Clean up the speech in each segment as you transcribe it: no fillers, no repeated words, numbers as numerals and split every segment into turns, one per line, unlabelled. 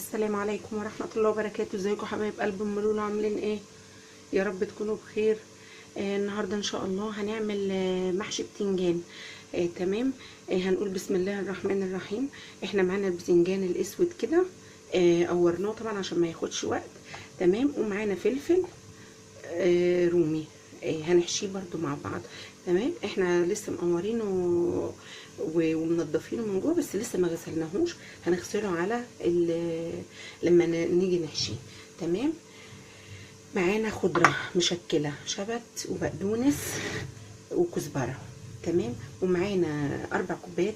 السلام عليكم ورحمة الله وبركاته. ازيكم حبايب قلب ام لولو؟ عاملين ايه؟ يا رب تكونوا بخير. النهارده ان شاء الله هنعمل محشي بتنجان. تمام. هنقول بسم الله الرحمن الرحيم. احنا معانا البتنجان الاسود كده، قورناه طبعا عشان ما ياخدش وقت. تمام. ومعانا فلفل رومي، هنحشيه برضو مع بعض. تمام. احنا لسه مقورينه ومنضفينه من جوه، بس لسه ما غسلناهوش. هنغسله على لما نيجي نحشيه. تمام. معانا خضره مشكله، شبت وبقدونس وكزبره. تمام. ومعانا 4 كوبايات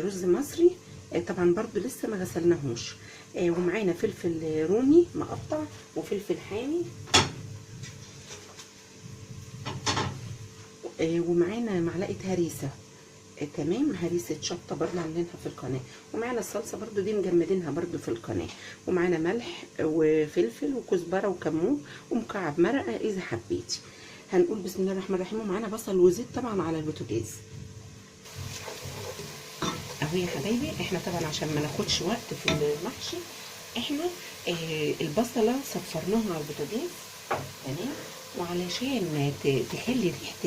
رز مصري، طبعا برضو لسه ما غسلناهوش. ومعانا فلفل رومي مقطع وفلفل حامي، ومعانا معلقه هريسه. تمام. هريسه شطه برضه عاملينها في القناه. ومعانا الصلصه برضه دي مجمدينها برضه في القناه. ومعانا ملح وفلفل وكزبره وكمون ومكعب مرقه اذا حبيتي. هنقول بسم الله الرحمن الرحيم. ومعانا بصل وزيت طبعا على البوتاجاز اهو يا حبايبي. احنا طبعا عشان ما ناخدش وقت في المحشي، احنا البصله صفرناها على البوتاجاز. تمام. وعلشان تخلي ريحه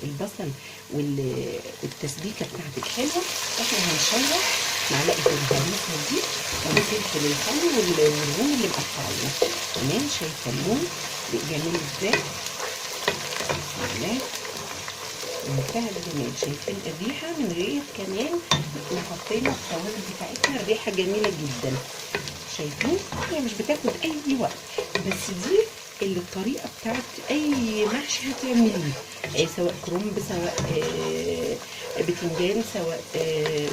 البصل والتسبيكه بتاعتك حلوه، احنا هنشوح معلقه الهريسه دي والفلفل الحلو والليمون اللي مقطعينه. تمام. شايفه اللون جميل ازاي؟ منتهى الجمال. شايفين الريحه من غير كمان ما حطينا التوابل بتاعتنا، الريحه جميله جدا. شايفين؟ هي مش بتاخد اي وقت، بس دي اللي الطريقه بتاعت اي محشي هتعمليه، سواء كرنب، سواء بتنجان، سواء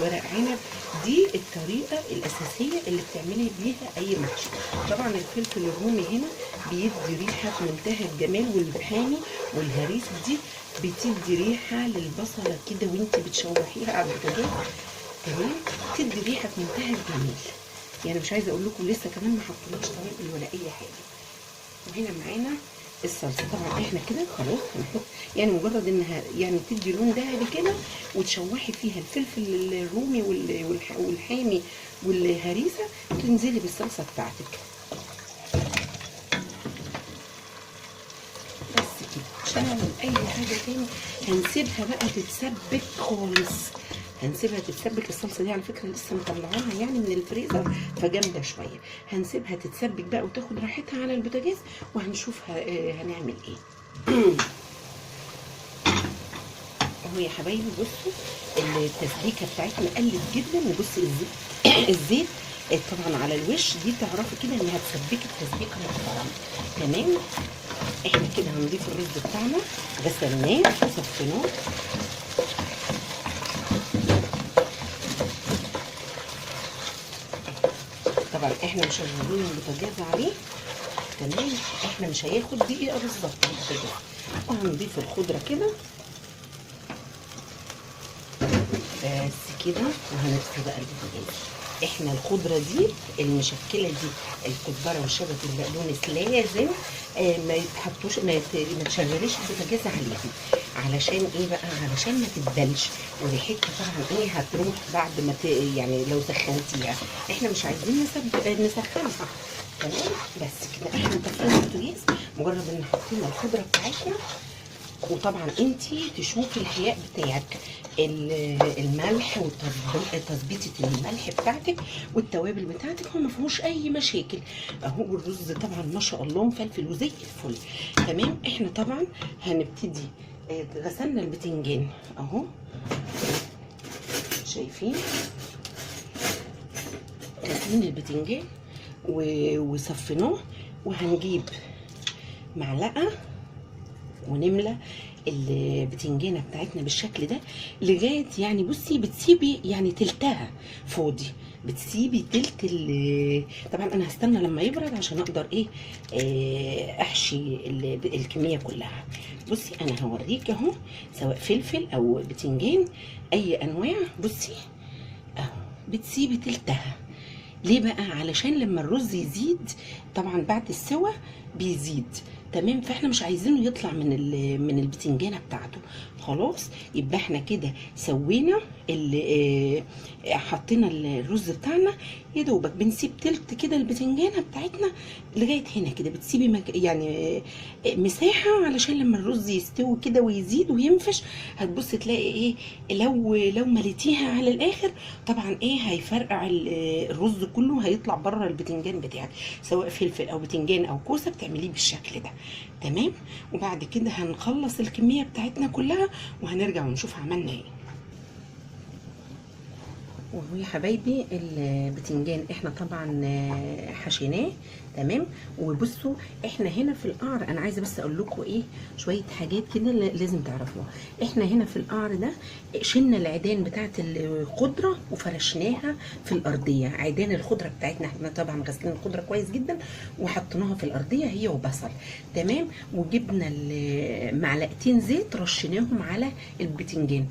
ورق عنب. دي الطريقه الاساسيه اللي بتعملي بيها اي محشي. طبعا الفلفل الرومي هنا بيدي ريحه في منتهى الجمال، والحامي والهريسه دي بتدي ريحه للبصله كده وانت بتشوحيها على البوتاجاز. تمام. تدي ريحه في منتهى الجمال. يعني مش عايزه اقول لكم لسه كمان ما حطيناش توابل ولا اي حاجه. وهنا معانا الصلصه. طبعا احنا كده خلاص هنحط، يعني مجرد انها يعني تدي لون ذهبي كده وتشوحي فيها الفلفل الرومي والحامي والهريسه، تنزلي بالصلصه بتاعتك بس كده. مش هنعمل اي حاجه تاني. هنسيبها بقى تتسبك خالص، هنسيبها تتسبك. الصلصه دي على فكره لسه مطلعاها يعني من الفريزر، فجامده شويه. هنسيبها تتسبك بقى وتاخد راحتها على البوتاجاز، وهنشوف هنعمل ايه. اهو يا حبايبي بصوا التسبيكه بتاعتنا قلت جدا. وبصي الزيت طبعا على الوش دي، تعرفي كده انها اتسبكت تسبيكه محترمه. تمام. احنا كده هنضيف الرز بتاعنا، غسلناه وصفيناه. طبعا احنا مشغلين البوتاجاز عليه. تمام. احنا مش هياخد دقيقه بالظبط البوتاجاز. وهنضيف الخضره كده بس كده، وهنطفي بقى البوتاجاز. احنا الخضره دي المشكله دي، الكزبره والشبت والبقدونس، لازم ما يتحطوش، ما تشغليش البوتاجاز عليهم. علشان ايه بقى؟ علشان ما تتبلش، وريحتها طبعا ايه هتروح بعد ما يعني لو سخنتيها. احنا مش عايزين نسخنها. تمام. بس كده احنا طفينا البوتاجاز، مجرد ان حطينا الخضره بتاعتنا. وطبعا انتي تشوفي الحياء بتاعك، الملح وتظبيطه الملح بتاعتك والتوابل بتاعتك، هو ما فيهوش اي مشاكل. اهو الرز طبعا ما شاء الله مفلفل وزي الفل. تمام. احنا طبعا هنبتدي، غسلنا البتنجان اهو، شايفين غسلين البتنجان وصفيناه. وهنجيب معلقه ونملى البتنجانه بتاعتنا بالشكل ده لغايه، يعني بصي بتسيبي يعني تلتها فاضي، بتسيبي تلت طبعا انا هستنى لما يبرد عشان اقدر ايه احشي الكميه كلها. بصي انا هوريك اهو، سواء فلفل او بتنجان اي انواع. بصي اهو بتسيبي تلتها. ليه بقى؟ علشان لما الرز يزيد طبعا بعد السوا بيزيد. تمام. فاحنا مش عايزينه يطلع من البتنجانه بتاعته. خلاص يبقى احنا كده سوينا حطينا الرز بتاعنا. يا دوبك بنسيب تلت كده البتنجانه بتاعتنا لغايه هنا كده، بتسيبي يعني مساحه علشان لما الرز يستوي كده ويزيد وينفش هتبص تلاقي ايه، لو مليتيها على الاخر طبعا ايه هيفرقع الرز كله، هيطلع بره البتنجان بتاعك، سواء فلفل او بتنجان او كوسه بتعمليه بالشكل ده. تمام. وبعد كده هنخلص الكميه بتاعتنا كلها وهنرجع ونشوف عملنا ايه. وهو يا حبايبي البتنجان احنا طبعا حشيناه. تمام. وبصوا احنا هنا في القعر، انا عايزه بس اقول لكم ايه شويه حاجات كده لازم تعرفوها. احنا هنا في القعر ده شلنا العيدان بتاعه الخضره وفرشناها في الارضيه. عيدان الخضره بتاعتنا احنا طبعا غسلين الخضره كويس جدا وحطيناها في الارضيه هي وبصل. تمام. وجبنا معلقتين زيت رشيناهم على البتنجان،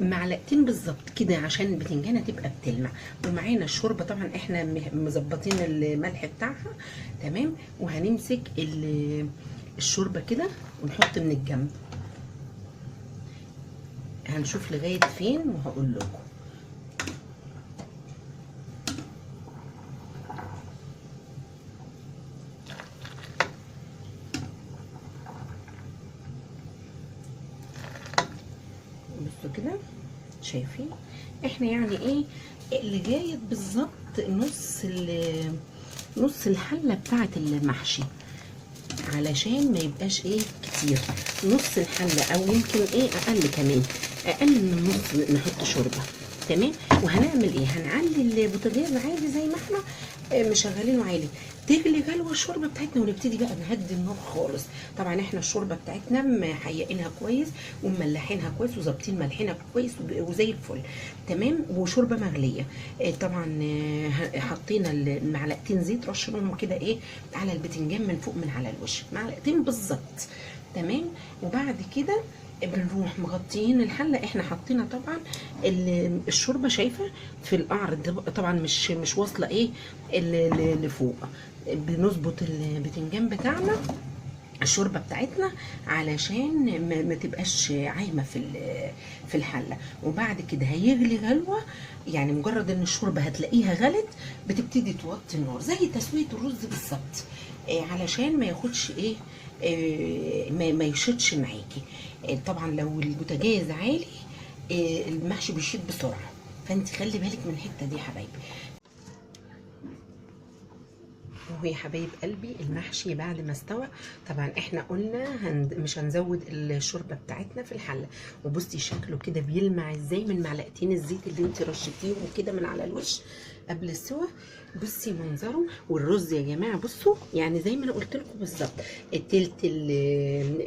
معلقتين بالظبط كده عشان البتنجانه تبقى بتلمع. ومعانا الشوربه طبعا احنا مظبطين الملح بتاعها. تمام. وهنمسك الشوربه كده ونحط من الجنب، هنشوف لغايه فين وهقول لكم. بصوا كده شايفين احنا يعني ايه لغايه بالظبط نص الحله بتاعه المحشي، علشان ما يبقاش ايه كتير. نص الحله او يمكن ايه اقل كمان، اقل من نص نحط شوربه. تمام. وهنعمل ايه، هنعلي البوتاجاز عادي زي ما احنا مشغلينه عادي، تغلي غلوه الشوربه بتاعتنا ونبتدي بقى نهدي النار خالص. طبعا احنا الشوربه بتاعتنا محيقينها كويس ومملحينها كويس وظابطين ملحينها كويس وزي الفل. تمام. وشوربه مغليه طبعا حطينا المعلقتين زيت رشيناهم كده ايه على البتنجان من فوق من على الوش، معلقتين بالظبط. تمام. وبعد كده بنروح مغطيين الحله. احنا حطينا طبعا الشوربه شايفه في القعر طبعا مش واصله ايه لفوق. بنظبط البتنجان بتاعنا الشوربه بتاعتنا علشان ما تبقاش عايمه في الحله. وبعد كده هيغلي غلوه، يعني مجرد ان الشوربه هتلاقيها غلت بتبتدي توطي النار زي تسويه الرز بالظبط، علشان ما ياخدش ايه ما يشطش معاكي. طبعا لو البوتاجاز عالي المحشي بيشيط بسرعه، فانت خلي بالك من الحته دي يا حبايبي. وهو يا حبايب قلبي المحشي بعد ما استوى طبعا احنا قلنا مش هنزود الشوربه بتاعتنا في الحله. وبصي شكله كده بيلمع ازاي من معلقتين الزيت اللي انت رشيتيهم كده من على الوش قبل السوا. بصي منظره. والرز يا جماعه بصوا يعني زي ما انا قلت لكم بالظبط، التلت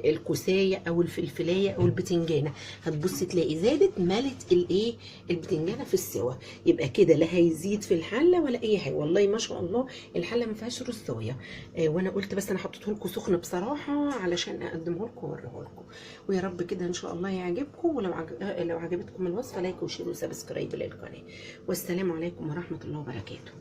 الكوسايه او الفلفلايه او البتنجانه هتبصي تلاقي زادت ملت الايه البتنجانه في السوا. يبقى كده لا هيزيد في الحله ولا اي حاجه، والله ما شاء الله الحله ما فيهاش رز صويا. وانا قلت بس انا حطيته لكم سخن بصراحه علشان اقدمه لكم واوريه لكم. ويا رب كده ان شاء الله يعجبكم. ولو لو عجبتكم الوصفه لايك وشير وسبسكرايب للقناه. والسلام عليكم ورحمه الله وبركاته.